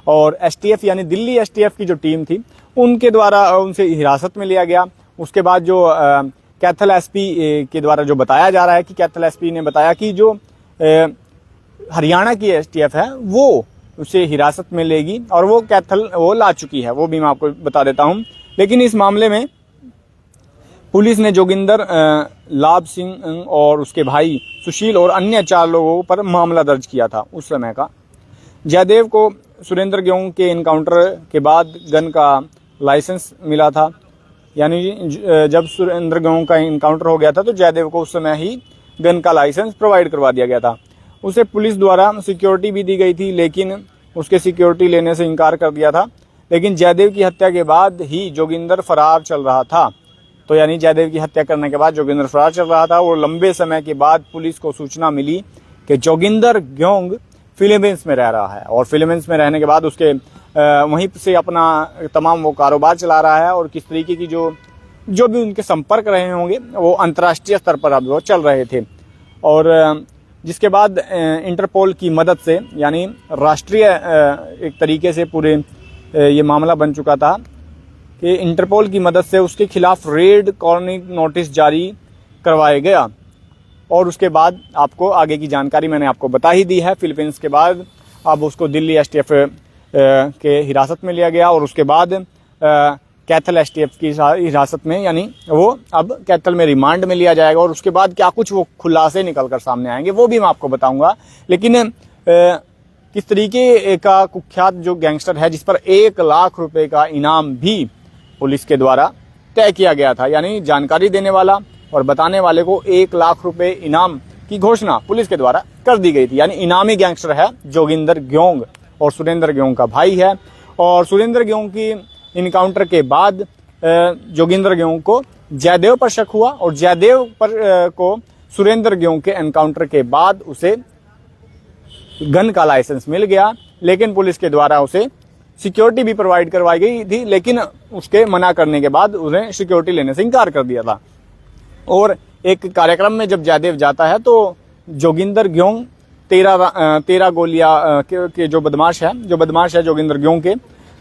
और एसटीएफ यानी दिल्ली एसटीएफ की जो टीम थी उनके द्वारा उनसे हिरासत में लिया गया। उसके बाद जो कैथल एसपी के द्वारा जो बताया जा रहा है कि कैथल एसपी ने बताया कि जो हरियाणा की एसटीएफ है वो उसे हिरासत में लेगी और वो कैथल वो ला चुकी है, वो भी मैं आपको बता देता हूं। लेकिन इस मामले में पुलिस ने जोगिंदर लाभ सिंह और उसके भाई सुशील और अन्य 4 लोगों पर मामला दर्ज किया था। उस समय का जयदेव को सुरेंद्र गेहूं के इनकाउंटर के बाद गन का लाइसेंस मिला था, यानी जब सुरेंद्र गेहूं का इनकाउंटर हो गया था तो जयदेव को उस समय ही गन का लाइसेंस प्रोवाइड करवा दिया गया था। उसे पुलिस द्वारा सिक्योरिटी भी दी गई थी, लेकिन उसके सिक्योरिटी लेने से इनकार कर दिया था। लेकिन जयदेव की हत्या के बाद ही जोगिंदर फरार चल रहा था। तो यानी जयदेव की हत्या करने के बाद जोगिंदर फरार चल रहा था और लंबे समय के बाद पुलिस को सूचना मिली कि जोगिंदर गेहूं फिलीपींस में रह रहा है और फिलीपींस में रहने के बाद उसके वहीं से अपना तमाम वो कारोबार चला रहा है और किस तरीके की जो भी उनके संपर्क रहे होंगे वो अंतर्राष्ट्रीय स्तर पर अब वो चल रहे थे। और जिसके बाद इंटरपोल की मदद से यानी राष्ट्रीय एक तरीके से पूरे ये मामला बन चुका था कि इंटरपोल की मदद से उसके खिलाफ रेड कॉर्निंग नोटिस जारी करवाया गया। और उसके बाद आपको आगे की जानकारी मैंने आपको बता ही दी है। फिलीपींस के बाद अब उसको दिल्ली एसटीएफ के हिरासत में लिया गया और उसके बाद कैथल एसटीएफ की हिरासत में, यानी वो अब कैथल में रिमांड में लिया जाएगा और उसके बाद क्या कुछ वो खुलासे निकल कर सामने आएंगे वो भी मैं आपको बताऊंगा। लेकिन किस तरीके का कुख्यात जो गैंगस्टर है जिस पर 1 लाख रुपए का इनाम भी पुलिस के द्वारा तय किया गया था, यानी जानकारी देने वाला और बताने वाले को 1 लाख रुपए इनाम की घोषणा पुलिस के द्वारा कर दी गई थी। यानी इनामी गैंगस्टर है जोगिंदर गेहूं और सुरेंद्र गेहूं का भाई है। और सुरेंद्र गेहूं की इनकाउंटर के बाद जोगिंदर गेहूं को जयदेव पर शक हुआ और जयदेव पर को सुरेंद्र गेहूं के एनकाउंटर के बाद उसे गन का लाइसेंस मिल गया। लेकिन पुलिस के द्वारा उसे सिक्योरिटी भी प्रोवाइड करवाई गई थी, लेकिन उसके मना करने के बाद उन्हें सिक्योरिटी लेने से इनकार कर दिया था। और एक कार्यक्रम में जब जयदेव जाता है तो जोगिंदर गेहूं 13 गोलियां के जो बदमाश है जोगिंदर गेहूं के,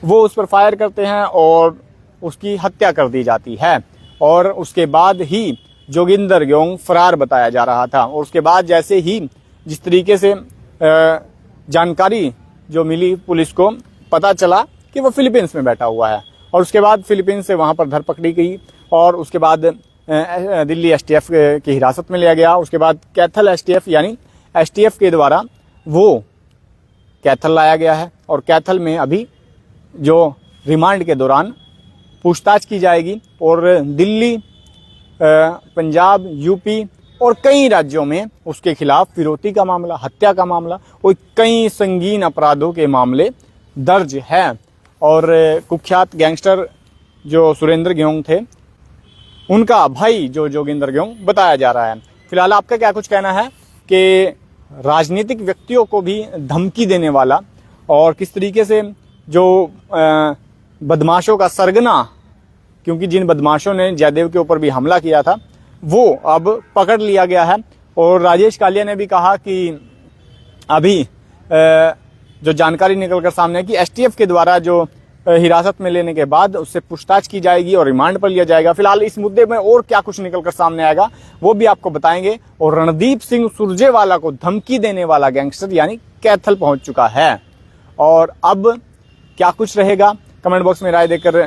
वो उस पर फायर करते हैं और उसकी हत्या कर दी जाती है। और उसके बाद ही जोगिंदर गेहूं फरार बताया जा रहा था। और उसके बाद जैसे ही जिस तरीके से जानकारी जो मिली पुलिस को, पता चला कि वो फिलीपींस में बैठा हुआ है और उसके बाद फिलीपींस से वहां पर धर पकड़ी गई और उसके बाद दिल्ली एसटीएफ की हिरासत में लिया गया। उसके बाद कैथल एसटीएफ यानी एसटीएफ के द्वारा वो कैथल लाया गया है और कैथल में अभी जो रिमांड के दौरान पूछताछ की जाएगी और दिल्ली, पंजाब, यूपी और कई राज्यों में उसके खिलाफ फिरौती का मामला, हत्या का मामला और कई संगीन अपराधों के मामले दर्ज है। और कुख्यात गैंगस्टर जो सुरेंद्र गेहूं थे उनका भाई जो जोगिंदर गेहूं बताया जा रहा है। फिलहाल आपका क्या कुछ कहना है कि राजनीतिक व्यक्तियों को भी धमकी देने वाला और किस तरीके से जो बदमाशों का सरगना, क्योंकि जिन बदमाशों ने जयदेव के ऊपर भी हमला किया था वो अब पकड़ लिया गया है। और राजेश कालिया ने भी कहा कि अभी जो जानकारी निकलकर सामने है कि एसटीएफ के द्वारा जो हिरासत में लेने के बाद उससे पूछताछ की जाएगी और रिमांड पर लिया जाएगा। फिलहाल इस मुद्दे में और क्या कुछ निकलकर सामने आएगा वो भी आपको बताएंगे। और रणदीप सिंह सुरजेवाला को धमकी देने वाला गैंगस्टर यानी कैथल पहुंच चुका है और अब क्या कुछ रहेगा कमेंट बॉक्स में राय देकर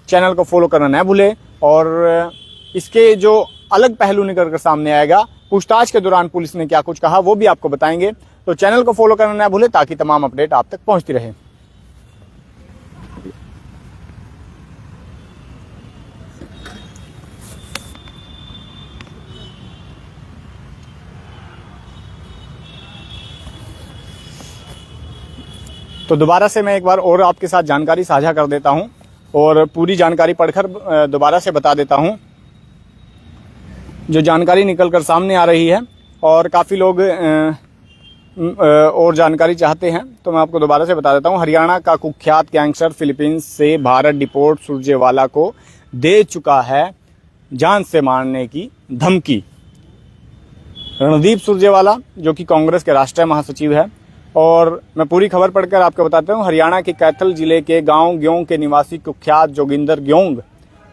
चैनल को फॉलो करना न भूले। और इसके जो अलग पहलू निकल कर सामने आएगा, पूछताछ के दौरान पुलिस ने क्या कुछ कहा वो भी आपको बताएंगे। तो चैनल को फॉलो करना न भूले ताकि तमाम अपडेट आप तक पहुंचती रहे। तो दोबारा से मैं एक बार और आपके साथ जानकारी साझा कर देता हूं और पूरी जानकारी पढ़कर दोबारा से बता देता हूं जो जानकारी निकलकर सामने आ रही है। और काफ़ी लोग और जानकारी चाहते हैं तो मैं आपको दोबारा से बता देता हूं। हरियाणा का कुख्यात गैंगस्टर फिलीपींस से भारत डिपोर्ट सुरजेवाला को दे चुका है जान से मारने की धमकी। रणदीप सुरजेवाला जो कि कांग्रेस के राष्ट्रीय महासचिव है और मैं पूरी खबर पढ़कर आपको बताता हूँ। हरियाणा के कैथल जिले के गांव ग्योंग के निवासी कुख्यात जोगिंदर ग्योंग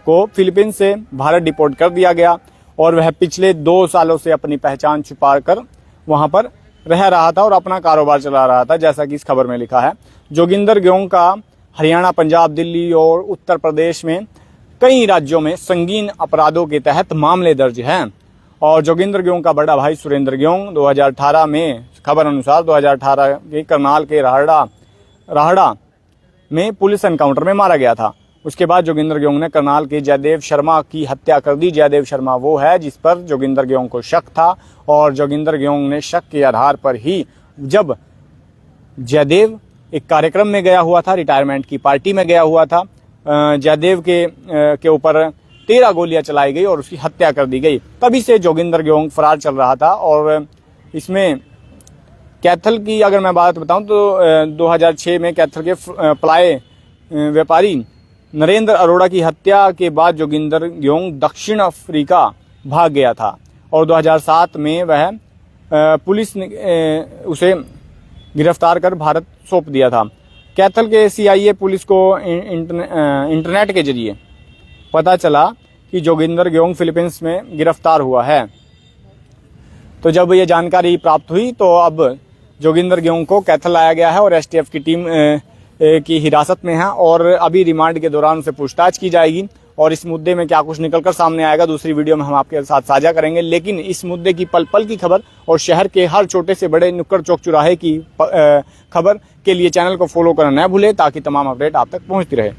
को फिलीपींस से भारत डिपोर्ट कर दिया गया और वह पिछले 2 सालों से अपनी पहचान छुपाकर वहां पर रह रहा था और अपना कारोबार चला रहा था, जैसा कि इस खबर में लिखा है। जोगिंदर ग्योंग का हरियाणा, पंजाब, दिल्ली और उत्तर प्रदेश में कई राज्यों में संगीन अपराधों के तहत मामले दर्ज हैं। और जोगिंदर ग्योंग का बड़ा भाई सुरेंद्र ग्योंग 2018 में, खबर अनुसार 2018 के करनाल के राहड़ा में पुलिस एनकाउंटर में मारा गया था। उसके बाद जोगिंदर ग्योंग ने करनाल के जयदेव शर्मा की हत्या कर दी। जयदेव शर्मा वो है जिस पर जोगिंदर ग्योंग को शक था और जोगिंदर ग्योंग ने शक के आधार पर ही, जब जयदेव एक कार्यक्रम में गया हुआ था, रिटायरमेंट की पार्टी में गया हुआ था, जयदेव के ऊपर 13 गोलियां चलाई गई और उसकी हत्या कर दी गई। तभी से जोगिंदर ग्योंग फरार चल रहा था। और इसमें कैथल की अगर मैं बात बताऊं तो 2006 में कैथल के पलाए व्यापारी नरेंद्र अरोड़ा की हत्या के बाद जोगिंदर ग्योंग दक्षिण अफ्रीका भाग गया था और 2007 में वह पुलिस ने उसे गिरफ्तार कर भारत सौंप दिया था। कैथल के CIA पुलिस को इंटरनेट के जरिए पता चला कि जोगिंदर ग्योंग फिलीपींस में गिरफ्तार हुआ है। तो जब ये जानकारी प्राप्त हुई तो अब जोगिंदर ग्योंग को कैथल लाया गया है और STF की टीम की हिरासत में है और अभी रिमांड के दौरान उसे पूछताछ की जाएगी और इस मुद्दे में क्या कुछ निकलकर सामने आएगा दूसरी वीडियो में हम आपके साथ साझा करेंगे। लेकिन इस मुद्दे की पल पल की खबर और शहर के हर छोटे से बड़े नुक्कड़ चौक चौराहे की खबर के लिए चैनल को फॉलो करना न भूलें ताकि तमाम अपडेट आप तक पहुंचती रहे।